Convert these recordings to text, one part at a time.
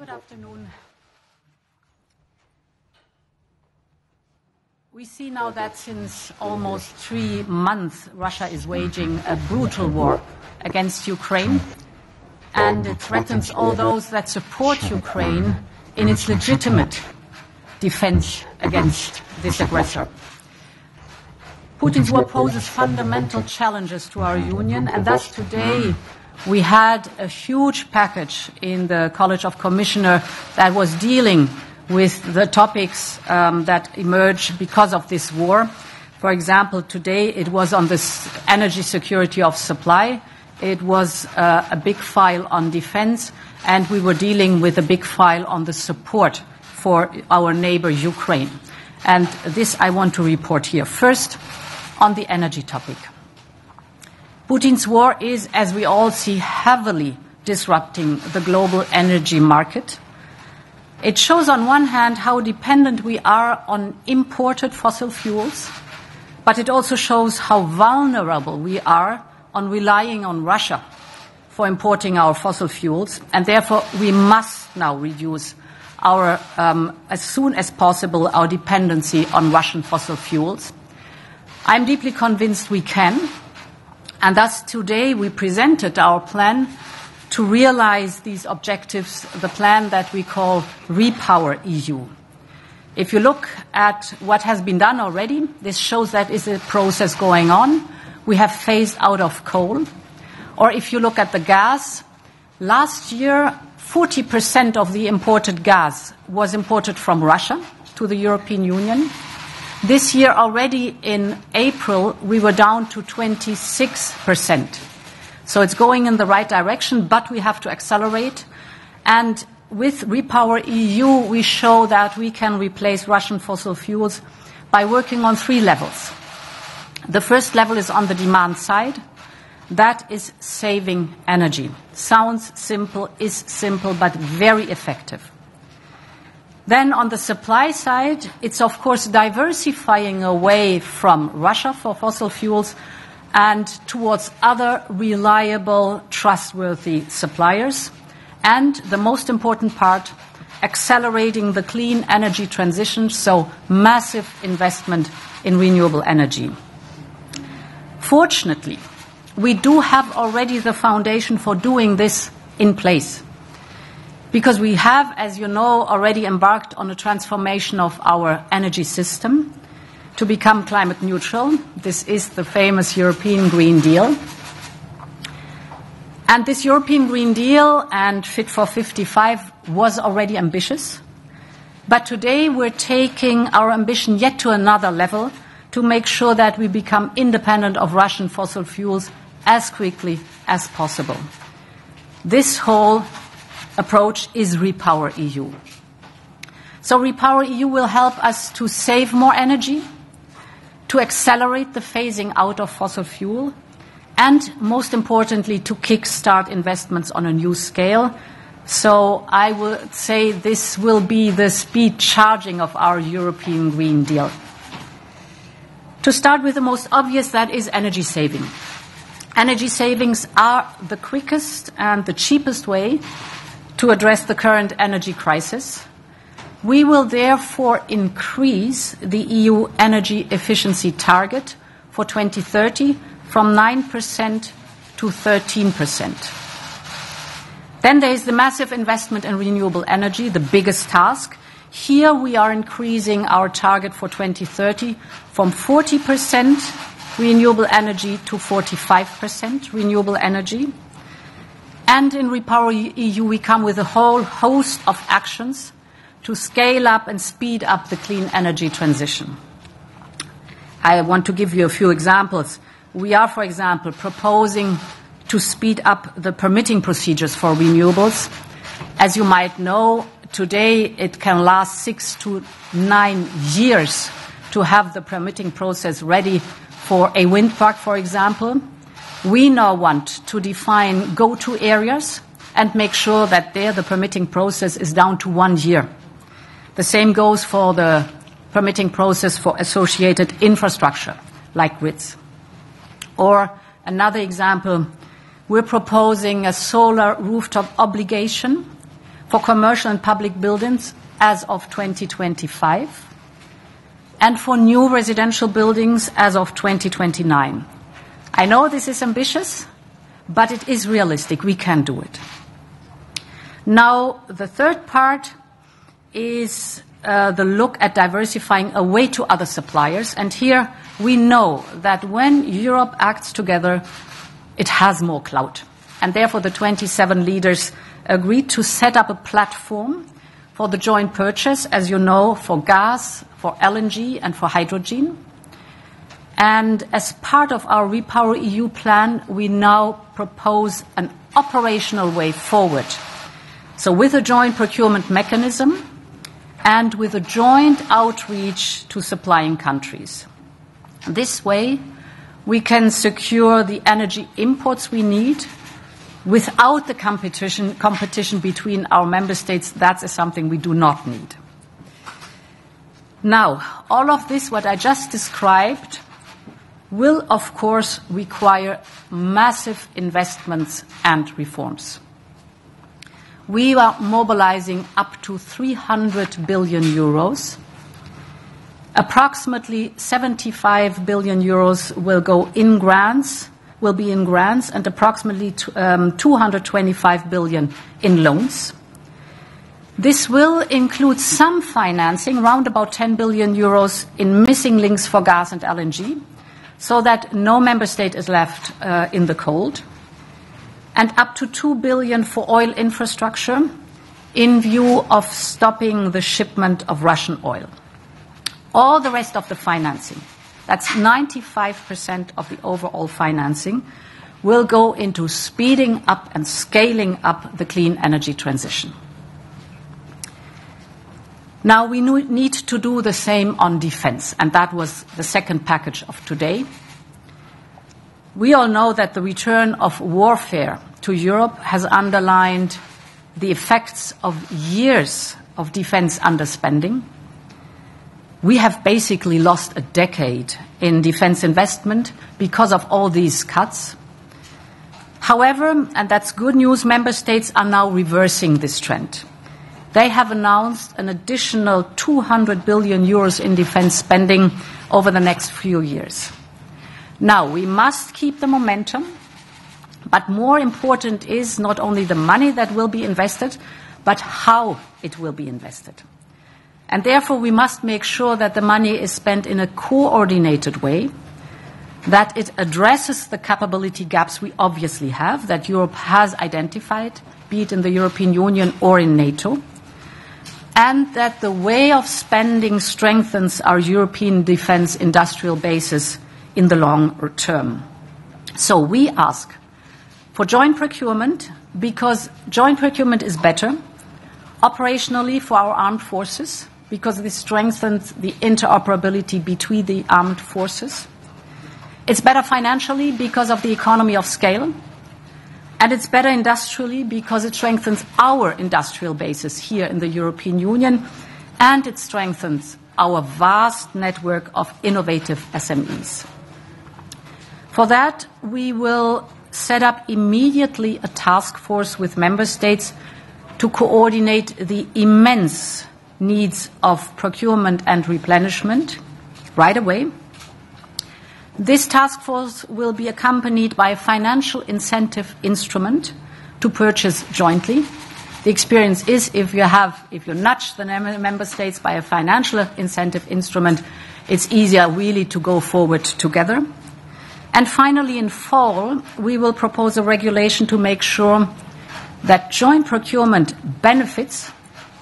Good afternoon. We see now that since almost 3 months, Russia is waging a brutal war against Ukraine, and it threatens all those that support Ukraine in its legitimate defense against this aggressor. Putin's war poses fundamental challenges to our union, and thus today we had a huge package in the College of Commissioners that was dealing with the topics that emerge because of this war. For example, today it was on this energy security of supply. It was a big file on defense, and we were dealing with a big file on the support for our neighbor Ukraine. And this I want to report here. First, on the energy topic. Putin's war is, as we all see, heavily disrupting the global energy market. It shows on one hand how dependent we are on imported fossil fuels, but it also shows how vulnerable we are on relying on Russia for importing our fossil fuels, and therefore we must now reduce our, as soon as possible, our dependency on Russian fossil fuels. I'm deeply convinced we can, and thus today we presented our plan to realize these objectives, the plan that we call REPowerEU. If you look at what has been done already, this shows that is a process going on. We have phased out of coal. Or if you look at the gas, last year 40% of the imported gas was imported from Russia to the European Union. This year already in April we were down to 26%. So it's going in the right direction, but we have to accelerate. And with REPowerEU, we show that we can replace Russian fossil fuels by working on 3 levels. The first level is on the demand side. That is saving energy. Sounds simple, is simple, but very effective. Then on the supply side, it's of course diversifying away from Russia for fossil fuels and towards other reliable, trustworthy suppliers. And the most important part, accelerating the clean energy transition, so massive investment in renewable energy. Fortunately, we do have already the foundation for doing this in place, because we have, as you know, already embarked on a transformation of our energy system to become climate neutral. This is the famous European Green Deal. And this European Green Deal and Fit for 55 was already ambitious. But today we're taking our ambition yet to another level to make sure that we become independent of Russian fossil fuels as quickly as possible. This whole approach is REPowerEU. So REPowerEU will help us to save more energy, to accelerate the phasing out of fossil fuel, and most importantly, to kickstart investments on a new scale. So I would say this will be the speed charging of our European Green Deal. To start with the most obvious, that is energy saving. Energy savings are the quickest and the cheapest way to address the current energy crisis. We will therefore increase the EU energy efficiency target for 2030 from 9% to 13%. Then there is the massive investment in renewable energy, the biggest task. Here we are increasing our target for 2030 from 40% renewable energy to 45% renewable energy. And in REPowerEU we come with a whole host of actions to scale up and speed up the clean energy transition. I want to give you a few examples. We are, for example, proposing to speed up the permitting procedures for renewables. As you might know, today it can last 6 to 9 years to have the permitting process ready for a wind park, for example. We now want to define go-to areas and make sure that there the permitting process is down to 1 year. The same goes for the permitting process for associated infrastructure, like grids. Or another example, we're proposing a solar rooftop obligation for commercial and public buildings as of 2025, and for new residential buildings as of 2029. I know this is ambitious, but it is realistic. We can do it. Now, the third part is the look at diversifying away to other suppliers. And here we know that when Europe acts together, it has more clout. And therefore, the 27 leaders agreed to set up a platform for the joint purchase, as you know, for gas, for LNG, and for hydrogen. And as part of our REPowerEU plan, we now propose an operational way forward. So with a joint procurement mechanism and with a joint outreach to supplying countries. This way, we can secure the energy imports we need without the competition between our member states. That is something we do not need. Now, all of this, what I just described, will of course require massive investments and reforms. We are mobilizing up to 300 billion euros. Approximately 75 billion euros will be in grants, and approximately 225 billion in loans. This will include some financing, around about 10 billion euros in missing links for gas and LNG, so that no member state is left in the cold, and up to 2 billion for oil infrastructure in view of stopping the shipment of Russian oil. All the rest of the financing, that's 95% of the overall financing, will go into speeding up and scaling up the clean energy transition. Now, we need to do the same on defense, and that was the second package of today. We all know that the return of warfare to Europe has underlined the effects of years of defense underspending. We have basically lost a decade in defense investment because of all these cuts. However, and that's good news, member states are now reversing this trend. They have announced an additional 200 billion euros in defense spending over the next few years. Now, we must keep the momentum, but more important is not only the money that will be invested, but how it will be invested. And therefore, we must make sure that the money is spent in a coordinated way, that it addresses the capability gaps we obviously have, that Europe has identified, be it in the European Union or in NATO, and that the way of spending strengthens our European defense industrial basis in the long term. So we ask for joint procurement because joint procurement is better operationally for our armed forces, because this strengthens the interoperability between the armed forces. It's better financially because of the economy of scale. And it's better industrially because it strengthens our industrial basis here in the European Union, and it strengthens our vast network of innovative SMEs. For that, we will set up immediately a task force with member states to coordinate the immense needs of procurement and replenishment right away. This task force will be accompanied by a financial incentive instrument to purchase jointly. The experience is if you nudge the member states by a financial incentive instrument, it's easier really to go forward together. And finally, in fall, we will propose a regulation to make sure that joint procurement benefits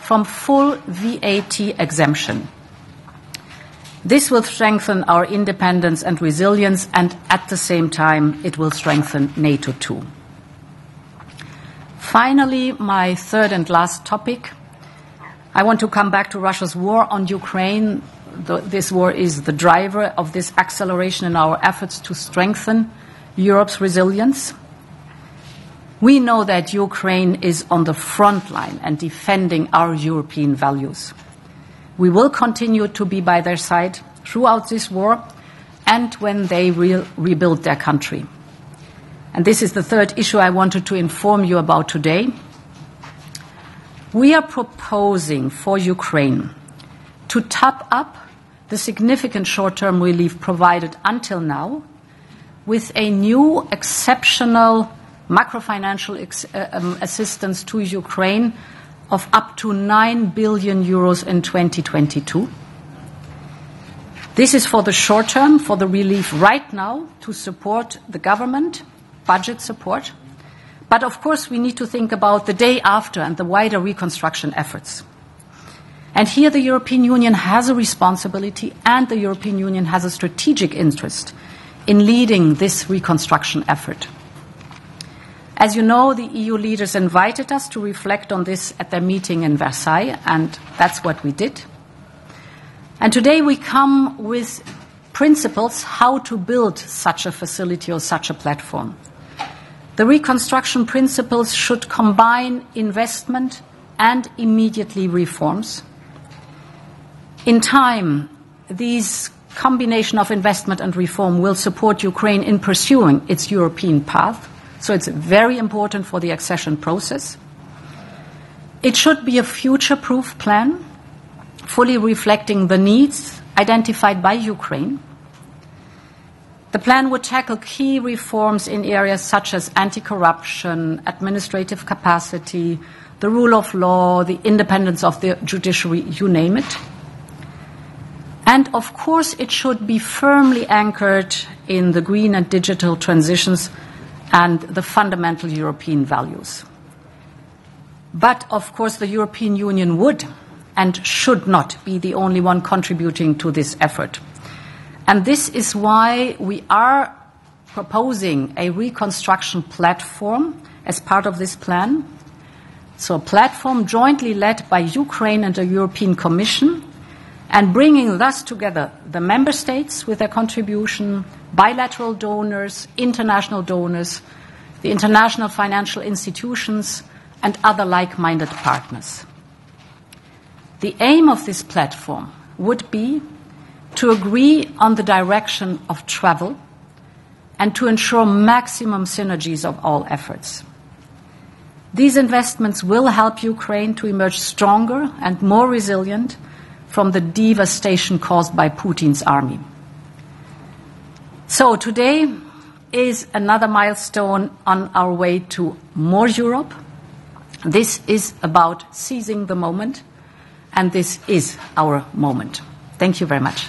from full VAT exemption. This will strengthen our independence and resilience, and at the same time, it will strengthen NATO too. Finally, my third and last topic. I want to come back to Russia's war on Ukraine. This war is the driver of this acceleration in our efforts to strengthen Europe's resilience. We know that Ukraine is on the front line and defending our European values. We will continue to be by their side throughout this war and when they rebuild their country. And this is the third issue I wanted to inform you about today. We are proposing for Ukraine to top up the significant short-term relief provided until now with a new exceptional macrofinancial assistance to Ukraine of up to 9 billion euros in 2022. This is for the short term, for the relief right now, to support the government, budget support. But of course we need to think about the day after and the wider reconstruction efforts. And here the European Union has a responsibility, and the European Union has a strategic interest in leading this reconstruction effort. As you know, the EU leaders invited us to reflect on this at their meeting in Versailles, and that's what we did. And today we come with principles how to build such a facility or such a platform. The reconstruction principles should combine investment and immediately reforms. In time, these combination of investment and reform will support Ukraine in pursuing its European path. So it's very important for the accession process. It should be a future-proof plan, fully reflecting the needs identified by Ukraine. The plan would tackle key reforms in areas such as anti-corruption, administrative capacity, the rule of law, the independence of the judiciary, you name it. And of course, it should be firmly anchored in the green and digital transitions and the fundamental European values. But of course, the European Union would and should not be the only one contributing to this effort. And this is why we are proposing a reconstruction platform as part of this plan. So a platform jointly led by Ukraine and the European Commission, and bringing thus together the member states with their contribution, bilateral donors, international donors, the international financial institutions, and other like-minded partners. The aim of this platform would be to agree on the direction of travel and to ensure maximum synergies of all efforts. These investments will help Ukraine to emerge stronger and more resilient from the devastation caused by Putin's army. So today is another milestone on our way to more Europe. This is about seizing the moment, and this is our moment. Thank you very much.